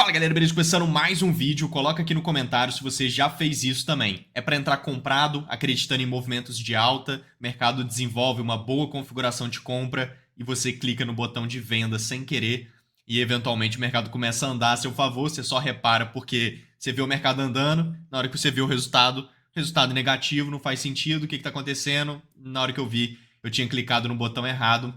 Fala galera, beleza? Começando mais um vídeo, coloca aqui no comentário se você já fez isso também. É para entrar comprado, acreditando em movimentos de alta, o mercado desenvolve uma boa configuração de compra e você clica no botão de venda sem querer e eventualmente o mercado começa a andar a seu favor, você só repara porque você vê o mercado andando, na hora que você vê o resultado negativo, não faz sentido, o que está acontecendo? Na hora que eu vi, eu tinha clicado no botão errado.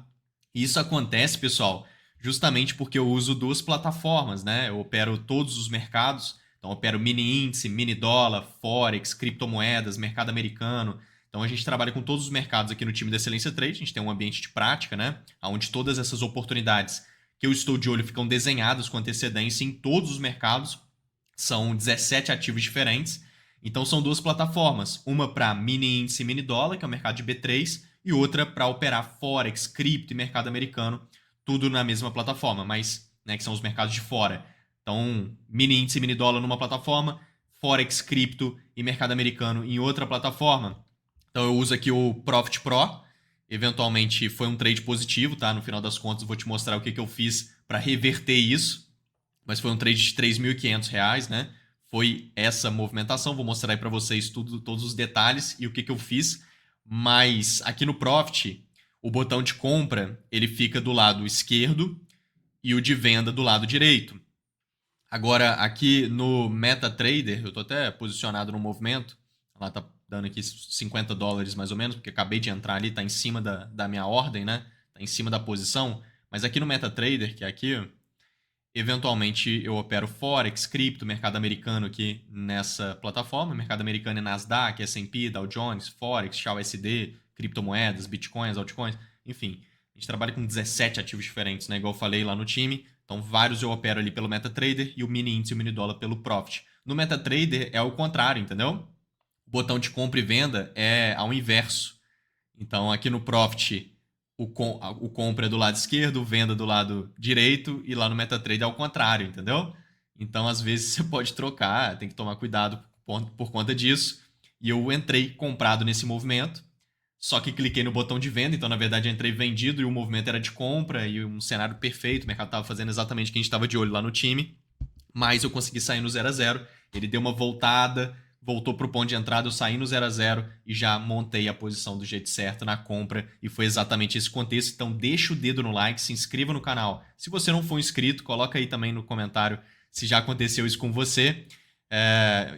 E isso acontece, pessoal, justamente porque eu uso duas plataformas, né? Eu opero todos os mercados, então eu opero mini índice, mini dólar, forex, criptomoedas, mercado americano. Então a gente trabalha com todos os mercados aqui no time da Excelência Trade, a gente tem um ambiente de prática, né? Onde todas essas oportunidades que eu estou de olho ficam desenhadas com antecedência em todos os mercados. São 17 ativos diferentes. Então são duas plataformas, uma para mini índice e mini dólar, que é o mercado de B3, e outra para operar forex, cripto e mercado americano, tudo na mesma plataforma, mas né, que são os mercados de fora. Então, mini índice e mini dólar numa plataforma, forex, cripto e mercado americano em outra plataforma. Então eu uso aqui o Profit Pro. Eventualmente foi um trade positivo, tá? No final das contas, vou te mostrar o que eu fiz para reverter isso. Mas foi um trade de R$ 3.500, né? Foi essa movimentação. Vou mostrar aí para vocês todos os detalhes e o que eu fiz. Mas aqui no Profit, o botão de compra ele fica do lado esquerdo e o de venda do lado direito. Agora, aqui no MetaTrader, eu estou até posicionado no movimento. Ela está dando aqui $50 mais ou menos, porque acabei de entrar ali, está em cima da minha ordem, né? Está em cima da posição. Mas aqui no MetaTrader, que é aqui, eventualmente eu opero Forex, cripto, mercado americano aqui nessa plataforma. Mercado americano é Nasdaq, S&P, Dow Jones, Forex, XAUSD, criptomoedas, bitcoins, altcoins, enfim. A gente trabalha com 17 ativos diferentes, né? Igual eu falei lá no time. Então, vários eu opero ali pelo MetaTrader e o mini índice e o mini dólar pelo Profit. No MetaTrader é o contrário, entendeu? O botão de compra e venda é ao inverso. Então, aqui no Profit, o compra é do lado esquerdo, venda do lado direito, e lá no MetaTrader é ao contrário, entendeu? Então, às vezes, você pode trocar, tem que tomar cuidado por conta disso. E eu entrei comprado nesse movimento, só que cliquei no botão de venda, então, na verdade, eu entrei vendido e o movimento era de compra e um cenário perfeito, o mercado estava fazendo exatamente o que a gente estava de olho lá no time, mas eu consegui sair no 0 a 0. Ele deu uma voltada, voltou para o ponto de entrada, eu saí no 0 a 0 e já montei a posição do jeito certo na compra e foi exatamente esse contexto. Então deixa o dedo no like, se inscreva no canal. Se você não for inscrito, coloca aí também no comentário se já aconteceu isso com você.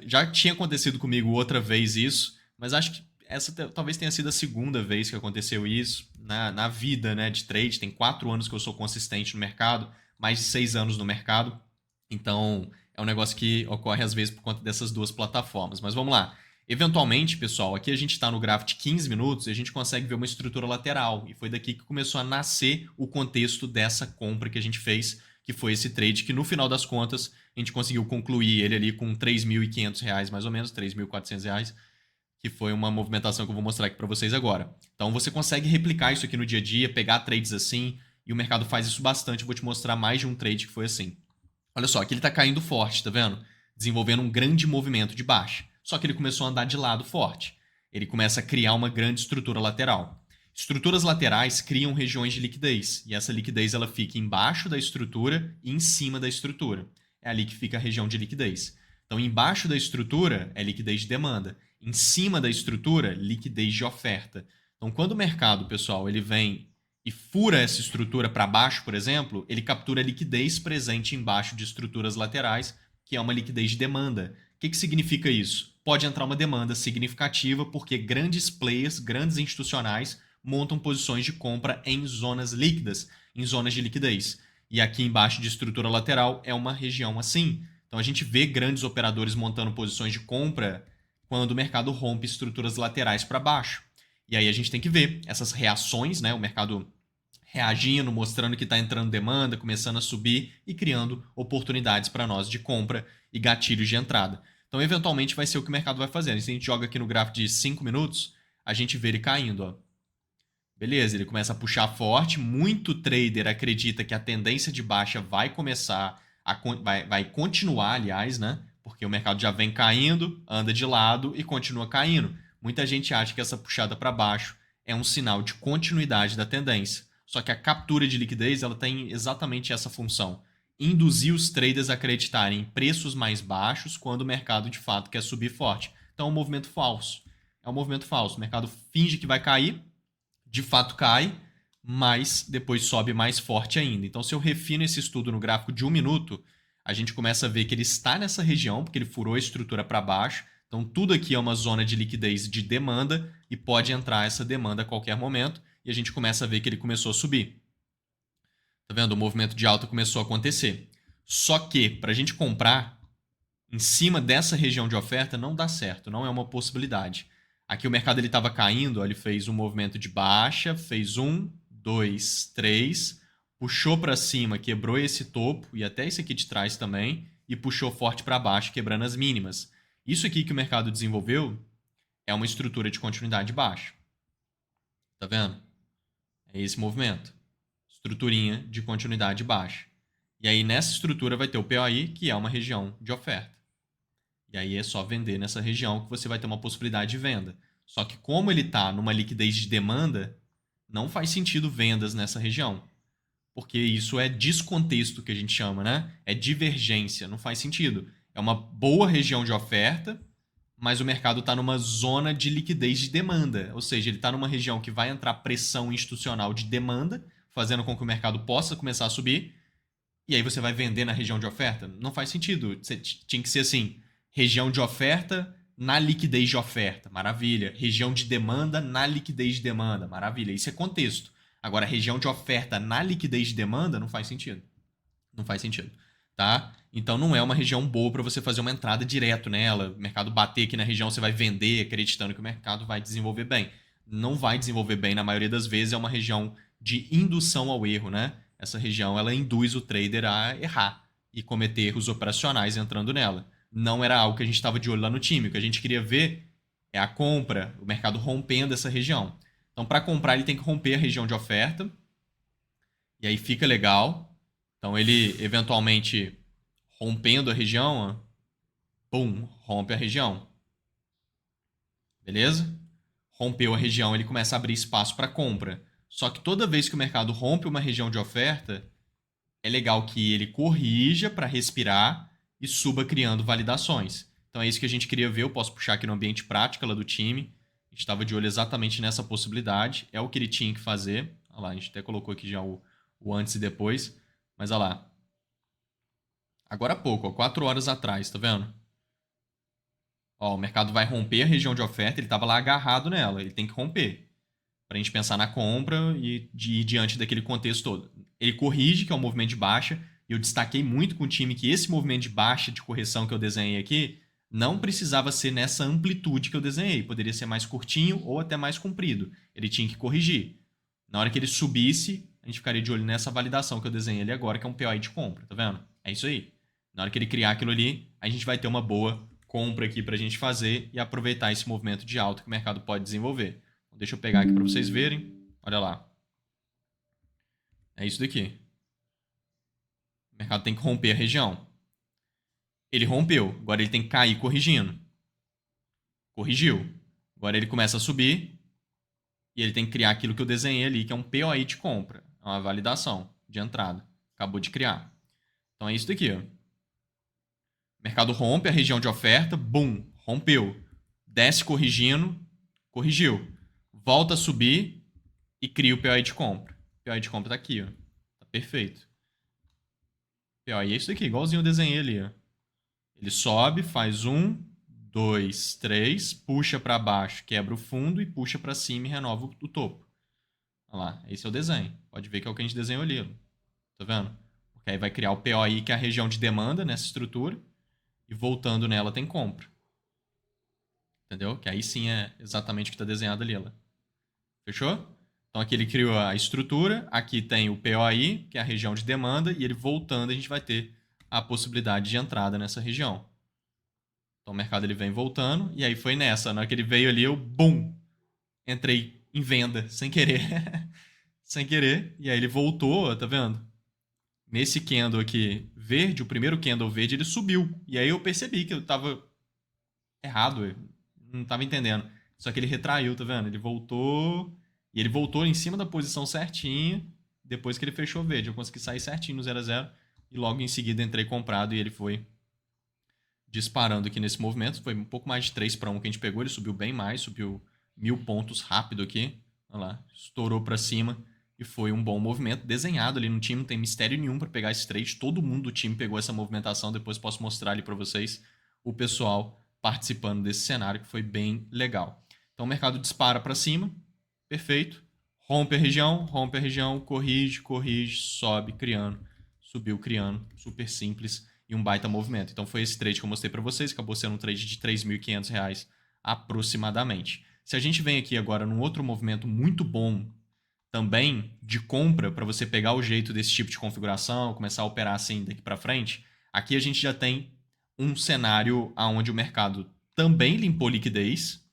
Já tinha acontecido comigo outra vez isso, mas acho que essa talvez tenha sido a segunda vez que aconteceu isso na vida, né, de trade. Tem 4 anos que eu sou consistente no mercado, mais de 6 anos no mercado. Então, é um negócio que ocorre às vezes por conta dessas duas plataformas. Mas vamos lá. Eventualmente, pessoal, aqui a gente está no gráfico de 15 minutos e a gente consegue ver uma estrutura lateral. E foi daqui que começou a nascer o contexto dessa compra que a gente fez, que foi esse trade que, no final das contas, a gente conseguiu concluir ele ali com R$ 3.500, mais ou menos, R$ 3.400, que foi uma movimentação que eu vou mostrar aqui para vocês agora. Então, você consegue replicar isso aqui no dia a dia, pegar trades assim, e o mercado faz isso bastante. Eu vou te mostrar mais de um trade que foi assim. Olha só, aqui ele está caindo forte, tá vendo? Desenvolvendo um grande movimento de baixa. Só que ele começou a andar de lado forte. Ele começa a criar uma grande estrutura lateral. Estruturas laterais criam regiões de liquidez. E essa liquidez ela fica embaixo da estrutura e em cima da estrutura. É ali que fica a região de liquidez. Então, embaixo da estrutura é liquidez de demanda. Em cima da estrutura, liquidez de oferta. Então, quando o mercado, pessoal, ele vem e fura essa estrutura para baixo, por exemplo, ele captura a liquidez presente embaixo de estruturas laterais, que é uma liquidez de demanda. O que significa isso? Pode entrar uma demanda significativa porque grandes players, grandes institucionais, montam posições de compra em zonas líquidas, em zonas de liquidez. E aqui embaixo de estrutura lateral é uma região assim. Então a gente vê grandes operadores montando posições de compra quando o mercado rompe estruturas laterais para baixo. E aí a gente tem que ver essas reações, né? O mercado reagindo, mostrando que está entrando demanda, começando a subir e criando oportunidades para nós de compra e gatilhos de entrada. Então, eventualmente, vai ser o que o mercado vai fazer. Se a gente joga aqui no gráfico de 5 minutos, a gente vê ele caindo. Ó. Beleza, ele começa a puxar forte. Muito trader acredita que a tendência de baixa vai começar, vai continuar, aliás, né? Porque o mercado já vem caindo, anda de lado e continua caindo. Muita gente acha que essa puxada para baixo é um sinal de continuidade da tendência. Só que a captura de liquidez ela tem exatamente essa função. induzir os traders a acreditarem em preços mais baixos quando o mercado de fato quer subir forte. Então é um movimento falso. É um movimento falso. O mercado finge que vai cair, de fato cai, mas depois sobe mais forte ainda. Então, se eu refino esse estudo no gráfico de 1 minuto, a gente começa a ver que ele está nessa região, porque ele furou a estrutura para baixo. Então, tudo aqui é uma zona de liquidez de demanda e pode entrar essa demanda a qualquer momento. E a gente começa a ver que ele começou a subir. Tá vendo? O movimento de alta começou a acontecer. Só que, para a gente comprar em cima dessa região de oferta, não dá certo, não é uma possibilidade. Aqui o mercado estava caindo, ó, ele fez um movimento de baixa, fez 1, 2, 3, puxou para cima, quebrou esse topo e até esse aqui de trás também, e puxou forte para baixo, quebrando as mínimas. Isso aqui que o mercado desenvolveu é uma estrutura de continuidade baixa. Tá vendo? É esse movimento. Estruturinha de continuidade baixa. E aí nessa estrutura vai ter o POI, que é uma região de oferta. E aí é só vender nessa região que você vai ter uma possibilidade de venda. Só que como ele está numa liquidez de demanda, não faz sentido vendas nessa região. Porque isso é descontexto que a gente chama, né? É divergência, não faz sentido. É uma boa região de oferta, mas o mercado está numa zona de liquidez de demanda. Ou seja, ele está numa região que vai entrar pressão institucional de demanda, fazendo com que o mercado possa começar a subir. E aí você vai vender na região de oferta? Não faz sentido. Você tinha que ser assim, região de oferta na liquidez de oferta. Maravilha. Região de demanda na liquidez de demanda. Maravilha. Isso é contexto. Agora, região de oferta na liquidez de demanda não faz sentido. Não faz sentido. Tá? Então não é uma região boa para você fazer uma entrada direto nela. O mercado bater aqui na região, você vai vender acreditando que o mercado vai desenvolver bem. Não vai desenvolver bem, na maioria das vezes é uma região de indução ao erro, né? Essa região ela induz o trader a errar e cometer erros operacionais entrando nela. Não era algo que a gente estava de olho lá no time. O que a gente queria ver é a compra, o mercado rompendo essa região. Então, para comprar, ele tem que romper a região de oferta. E aí fica legal. Então, ele eventualmente rompendo a região, ó, pum, rompe a região. Beleza? Rompeu a região, ele começa a abrir espaço para compra. Só que toda vez que o mercado rompe uma região de oferta, é legal que ele corrija para respirar e suba criando validações. Então é isso que a gente queria ver. Eu posso puxar aqui no ambiente prático lá do time. A gente estava de olho exatamente nessa possibilidade. É o que ele tinha que fazer. Olha lá, a gente até colocou aqui já o antes e depois. Mas olha lá. Agora há pouco, ó, 4 horas atrás, tá vendo? Ó, o mercado vai romper a região de oferta. Ele estava lá agarrado nela. Ele tem que romper para a gente pensar na compra e ir diante daquele contexto todo. Ele corrige, que é um movimento de baixa, e eu destaquei muito com o time que esse movimento de baixa de correção que eu desenhei aqui não precisava ser nessa amplitude que eu desenhei. Poderia ser mais curtinho ou até mais comprido. Ele tinha que corrigir. Na hora que ele subisse, a gente ficaria de olho nessa validação que eu desenhei ali agora, que é um POI de compra, tá vendo? É isso aí. Na hora que ele criar aquilo ali, a gente vai ter uma boa compra aqui para a gente fazer e aproveitar esse movimento de alta que o mercado pode desenvolver. Deixa eu pegar aqui para vocês verem. Olha lá. É isso daqui. O mercado tem que romper a região. Ele rompeu. Agora ele tem que cair corrigindo. Corrigiu. Agora ele começa a subir. E ele tem que criar aquilo que eu desenhei ali, que é um POI de compra. É uma validação de entrada. Acabou de criar. Então é isso daqui. Ó. O mercado rompe a região de oferta. Bum. Rompeu. Desce corrigindo. Corrigiu. Volta a subir e cria o POI de compra. O POI de compra tá aqui, ó. Tá perfeito. POI é isso aqui, igualzinho eu desenhei ali, ó. Ele sobe, faz 1, 2, 3, puxa para baixo, quebra o fundo e puxa para cima e renova o topo. Olha lá, esse é o desenho. Pode ver que é o que a gente desenhou ali, ó. Tá vendo? Porque aí vai criar o POI, que é a região de demanda nessa estrutura, e voltando nela tem compra. Entendeu? Que aí sim é exatamente o que está desenhado ali, ó. Fechou? Então aqui ele criou a estrutura, aqui tem o POI, que é a região de demanda, e ele voltando a gente vai ter a possibilidade de entrada nessa região. Então o mercado ele vem voltando, e aí foi nessa, na hora que ele veio ali, eu, bum, entrei em venda, sem querer. Sem querer, e aí ele voltou, tá vendo? Nesse candle aqui verde, o primeiro candle verde, ele subiu. E aí eu percebi que eu tava errado, eu não tava entendendo. Só que ele retraiu, tá vendo? Ele voltou... E ele voltou em cima da posição certinha depois que ele fechou verde. Eu consegui sair certinho no 0 a 0. e logo em seguida entrei comprado e ele foi disparando aqui nesse movimento. Foi um pouco mais de 3-1 que a gente pegou, ele subiu bem mais, subiu 1000 pontos rápido aqui. Olha lá, estourou para cima e foi um bom movimento desenhado ali no time, não tem mistério nenhum para pegar esse trade. Todo mundo do time pegou essa movimentação, depois posso mostrar ali para vocês o pessoal participando desse cenário que foi bem legal. Então o mercado dispara para cima, perfeito. Rompe a região, corrige, corrige, sobe, criando, subiu, criando, super simples e um baita movimento. Então foi esse trade que eu mostrei para vocês, acabou sendo um trade de R$3.500 aproximadamente. Se a gente vem aqui agora num outro movimento muito bom também de compra para você pegar o jeito desse tipo de configuração, começar a operar assim daqui para frente, aqui a gente já tem um cenário onde o mercado também limpou liquidez,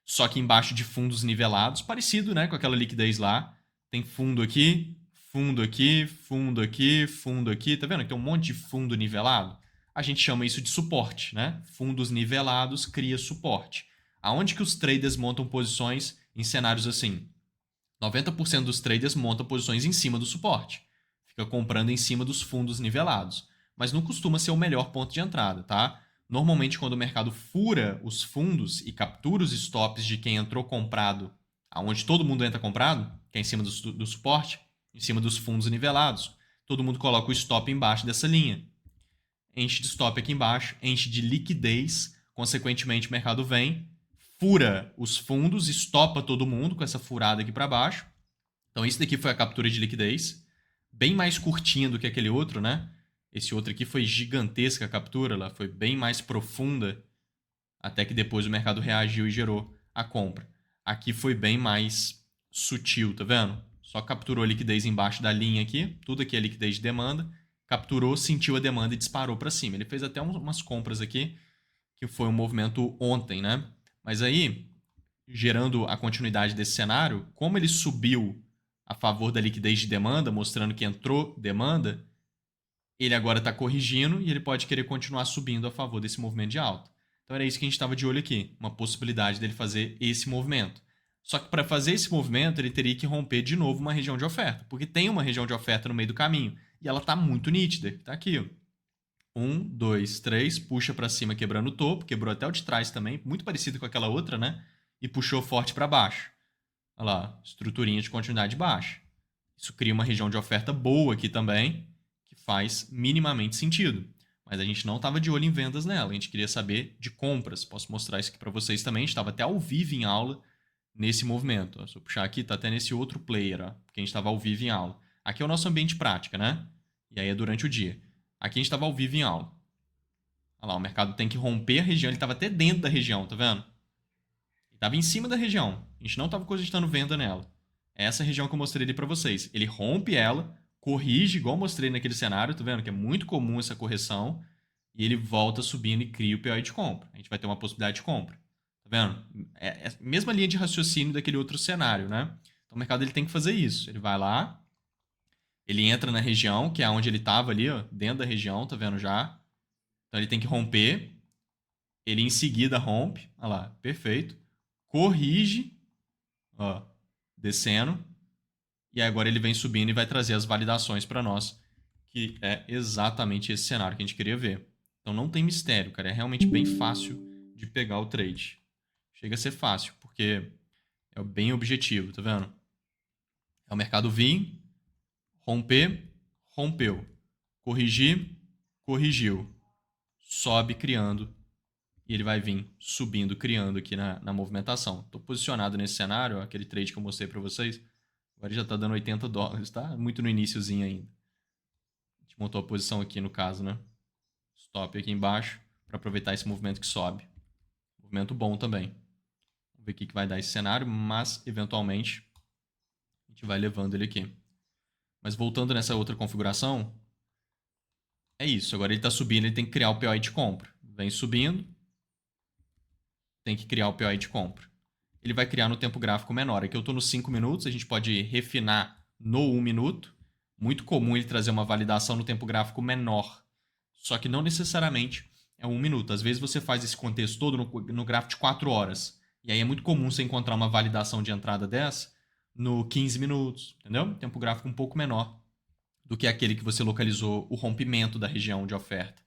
só que embaixo de fundos nivelados, parecido, né, com aquela liquidez lá. Tem fundo aqui, fundo aqui, fundo aqui, fundo aqui. Tá vendo que tem um monte de fundo nivelado? A gente chama isso de suporte, né? Fundos nivelados cria suporte. Aonde que os traders montam posições em cenários assim? 90% dos traders montam posições em cima do suporte. Fica comprando em cima dos fundos nivelados. Mas não costuma ser o melhor ponto de entrada, tá? Normalmente, quando o mercado fura os fundos e captura os stops de quem entrou comprado, aonde todo mundo entra comprado, que é em cima do suporte, em cima dos fundos nivelados, todo mundo coloca o stop embaixo dessa linha. Enche de stop aqui embaixo, enche de liquidez, consequentemente o mercado vem, fura os fundos, estopa todo mundo com essa furada aqui para baixo. Então isso daqui foi a captura de liquidez, bem mais curtinha do que aquele outro, né? Esse outro aqui foi gigantesca a captura, ela foi bem mais profunda, até que depois o mercado reagiu e gerou a compra. Aqui foi bem mais sutil, tá vendo? Só capturou a liquidez embaixo da linha aqui, tudo aqui é liquidez de demanda, capturou, sentiu a demanda e disparou para cima. Ele fez até umas compras aqui, que foi um movimento ontem, né? Mas aí, gerando a continuidade desse cenário, como ele subiu a favor da liquidez de demanda, mostrando que entrou demanda, ele agora está corrigindo e ele pode querer continuar subindo a favor desse movimento de alta. Então era isso que a gente estava de olho aqui, uma possibilidade dele fazer esse movimento. Só que para fazer esse movimento, ele teria que romper de novo uma região de oferta, porque tem uma região de oferta no meio do caminho e ela está muito nítida. Está aqui, ó. 1, 2, 3, puxa para cima quebrando o topo, quebrou até o de trás também, muito parecido com aquela outra, né? E puxou forte para baixo. Olha lá, estruturinha de continuidade baixa. Isso cria uma região de oferta boa aqui também, que faz minimamente sentido. Mas a gente não estava de olho em vendas nela, a gente queria saber de compras. Posso mostrar isso aqui para vocês também, a gente estava até ao vivo em aula nesse movimento. Se eu puxar aqui, está até nesse outro player, ó, porque a gente estava ao vivo em aula. Aqui é o nosso ambiente prática, né? E aí é durante o dia. Aqui a gente estava ao vivo em aula. Olha lá, o mercado tem que romper a região, ele estava até dentro da região, tá vendo? Ele estava em cima da região, a gente não estava cogitando venda nela. É essa região que eu mostrei ali para vocês. Ele rompe ela, corrige, igual eu mostrei naquele cenário, tá vendo? Que é muito comum essa correção. E ele volta subindo e cria o PO de compra. A gente vai ter uma possibilidade de compra. Tá vendo? É a mesma linha de raciocínio daquele outro cenário, né? Então o mercado ele tem que fazer isso. Ele vai lá, ele entra na região, que é onde ele estava ali, ó, dentro da região, tá vendo já? Então ele tem que romper. Ele em seguida rompe. Olha lá, perfeito. Corrige, ó, descendo. E agora ele vem subindo e vai trazer as validações para nós, que é exatamente esse cenário que a gente queria ver. Então não tem mistério, cara. É realmente bem fácil de pegar o trade. Chega a ser fácil, porque é bem objetivo, tá vendo? É o mercado vir, romper, rompeu. Corrigir, corrigiu. Sobe criando. E ele vai vir subindo, criando aqui na movimentação. Estou posicionado nesse cenário, ó, aquele trade que eu mostrei para vocês. Agora já está dando $80, tá? Muito no iniciozinho ainda. A gente montou a posição aqui no caso, né? Stop aqui embaixo para aproveitar esse movimento que sobe. Movimento bom também. Vamos ver o que vai dar esse cenário, mas eventualmente a gente vai levando ele aqui. Mas voltando nessa outra configuração, é isso. Agora ele está subindo, ele tem que criar o POI de compra. Vem subindo, tem que criar o POI de compra. Ele vai criar no tempo gráfico menor. Aqui eu estou nos 5 minutos, a gente pode refinar no 1 minuto. Muito comum ele trazer uma validação no tempo gráfico menor. Só que não necessariamente é 1 minuto. Às vezes você faz esse contexto todo no gráfico de 4 horas. E aí é muito comum você encontrar uma validação de entrada dessa no 15 minutos, entendeu? Tempo gráfico um pouco menor do que aquele que você localizou o rompimento da região de oferta.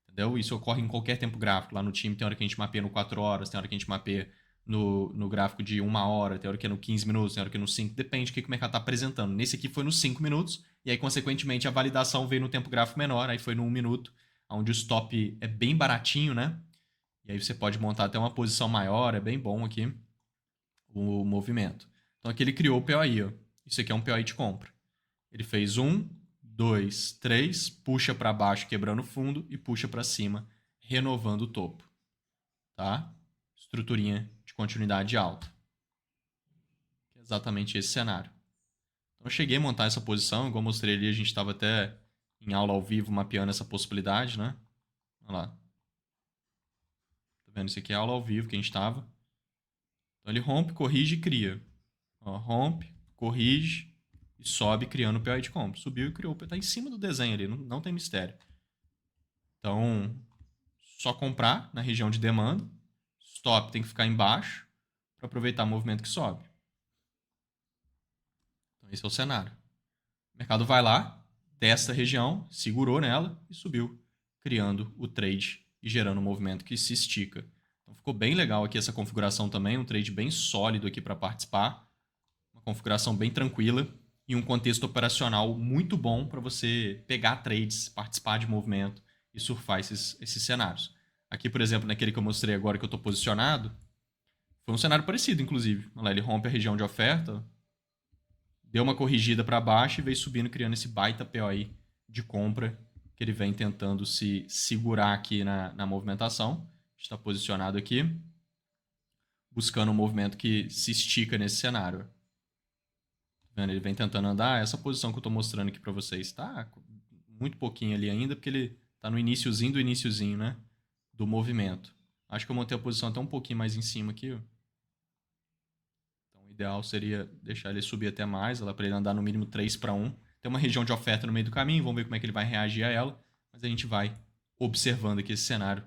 Entendeu? Isso ocorre em qualquer tempo gráfico. Lá no time tem hora que a gente mapeia no 4 horas, tem hora que a gente mapeia no gráfico de 1 hora, tem hora que é no 15 minutos, tem hora que é no 5, depende do que o mercado está apresentando. Nesse aqui foi nos 5 minutos, e aí, consequentemente, a validação veio no tempo gráfico menor, aí foi no 1 minuto, onde o stop é bem baratinho, né? E aí você pode montar até uma posição maior, é bem bom aqui o movimento. Então aqui ele criou o POI, ó. Isso aqui é um POI de compra. Ele fez 1, 2, 3, puxa para baixo quebrando o fundo e puxa para cima renovando o topo, tá? Estruturinha de continuidade alta. É exatamente esse cenário. Então eu cheguei a montar essa posição, igual eu mostrei ali, a gente estava até em aula ao vivo mapeando essa possibilidade, né? Olha lá. Tá vendo? Isso aqui é aula ao vivo que a gente estava. Então ele rompe, corrige e cria. Ó, rompe, corrige e sobe criando o POI de compra. Subiu e criou. Está em cima do desenho ali, não tem mistério. Então, só comprar na região de demanda. Stop tem que ficar embaixo para aproveitar o movimento que sobe. Então, esse é o cenário. O mercado vai lá, testa a região, segurou nela e subiu, criando o trade e gerando um movimento que se estica. Então, ficou bem legal aqui essa configuração também, um trade bem sólido aqui para participar. Uma configuração bem tranquila e um contexto operacional muito bom para você pegar trades, participar de movimento e surfar esses cenários. Aqui, por exemplo, naquele que eu mostrei agora que eu estou posicionado, foi um cenário parecido, inclusive. Olha lá, ele rompe a região de oferta, deu uma corrigida para baixo e veio subindo, criando esse baita POI de compra que ele vem tentando se segurar aqui na movimentação. Está posicionado aqui, buscando um movimento que se estica nesse cenário. Tá vendo? Ele vem tentando andar. Essa posição que eu estou mostrando aqui para vocês está muito pouquinho ali ainda, porque ele está no iniciozinho do iniciozinho, né? Do movimento. Acho que eu montei a posição até um pouquinho mais em cima aqui, ó. Então, o ideal seria deixar ele subir até mais, para ele andar no mínimo 3 para 1. Tem uma região de oferta no meio do caminho, vamos ver como é que ele vai reagir a ela, mas a gente vai observando aqui esse cenário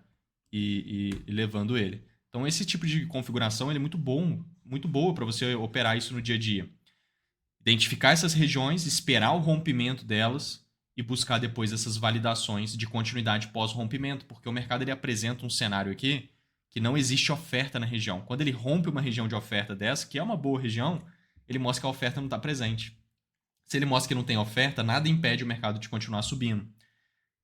e levando ele. Então, esse tipo de configuração ele é muito bom, muito boa para você operar isso no dia a dia. Identificar essas regiões, esperar o rompimento delas e buscar depois essas validações de continuidade pós-rompimento, porque o mercado ele apresenta um cenário aqui que não existe oferta na região. Quando ele rompe uma região de oferta dessa, que é uma boa região, ele mostra que a oferta não está presente. Se ele mostra que não tem oferta, nada impede o mercado de continuar subindo.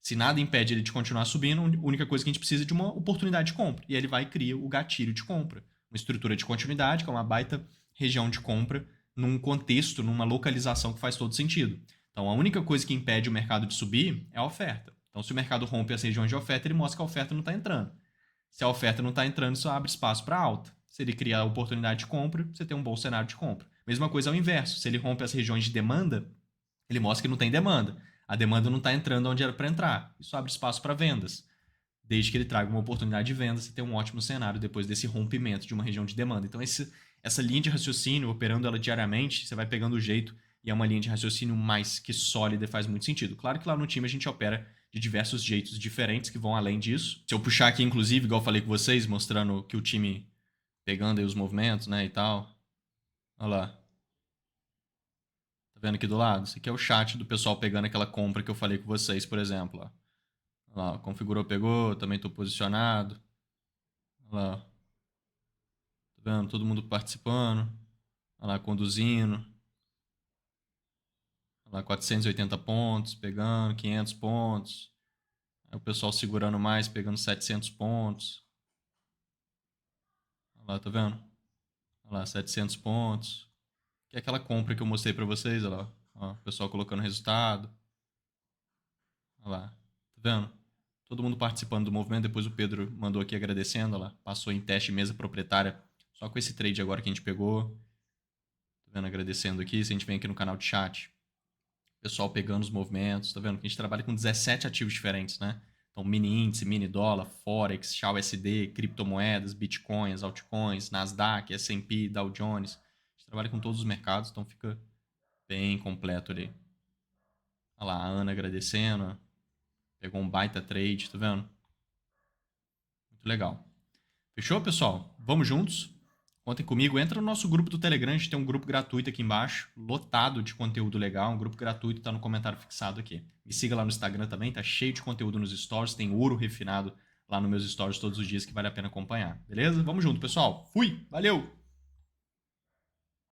Se nada impede ele de continuar subindo, a única coisa que a gente precisa é de uma oportunidade de compra. E aí ele vai e cria o gatilho de compra. Uma estrutura de continuidade, que é uma baita região de compra, num contexto, numa localização que faz todo sentido. Então, a única coisa que impede o mercado de subir é a oferta. Então, se o mercado rompe as regiões de oferta, ele mostra que a oferta não está entrando. Se a oferta não está entrando, isso abre espaço para alta. Se ele cria a oportunidade de compra, você tem um bom cenário de compra. Mesma coisa ao inverso. Se ele rompe as regiões de demanda, ele mostra que não tem demanda. A demanda não está entrando onde era para entrar. Isso abre espaço para vendas. Desde que ele traga uma oportunidade de venda, você tem um ótimo cenário depois desse rompimento de uma região de demanda. Então, essa linha de raciocínio, operando ela diariamente, você vai pegando o jeito e é uma linha de raciocínio mais que sólida e faz muito sentido. Claro que lá no time a gente opera de diversos jeitos diferentes que vão além disso. Se eu puxar aqui, inclusive, igual eu falei com vocês, mostrando que o time pegando aí os movimentos, né, e tal. Olha lá. Tá vendo aqui do lado? Isso aqui é o chat do pessoal pegando aquela compra que eu falei com vocês, por exemplo. Ó. Olha lá, configurou, pegou, também estou posicionado. Olha lá. Tá vendo? Todo mundo participando. Olha lá, conduzindo. Olha lá, 480 pontos, pegando 500 pontos. Aí o pessoal segurando mais, pegando 700 pontos. Olha lá, tá vendo? Olha lá, 700 pontos. Que é aquela compra que eu mostrei para vocês, olha lá. Ó, o pessoal colocando resultado. Olha lá, tá vendo? Todo mundo participando do movimento. Depois o Pedro mandou aqui agradecendo, olha lá. Passou em teste mesa proprietária só com esse trade agora que a gente pegou. Tá vendo? Agradecendo aqui. Se a gente vem aqui no canal de chat, o pessoal pegando os movimentos. Tá vendo? Que a gente trabalha com 17 ativos diferentes, né? Então, mini índice, mini dólar, Forex, XAUSD, criptomoedas, bitcoins, altcoins, Nasdaq, S&P, Dow Jones. A gente trabalha com todos os mercados, então fica bem completo ali. Olha lá, a Ana agradecendo. Pegou um baita trade, tá vendo? Muito legal. Fechou, pessoal? Vamos juntos. Contem comigo, entra no nosso grupo do Telegram, a gente tem um grupo gratuito aqui embaixo, lotado de conteúdo legal, um grupo gratuito, tá no comentário fixado aqui. Me siga lá no Instagram também, tá cheio de conteúdo nos stories, tem ouro refinado lá nos meus stories todos os dias que vale a pena acompanhar, beleza? Vamos junto, pessoal. Fui, valeu!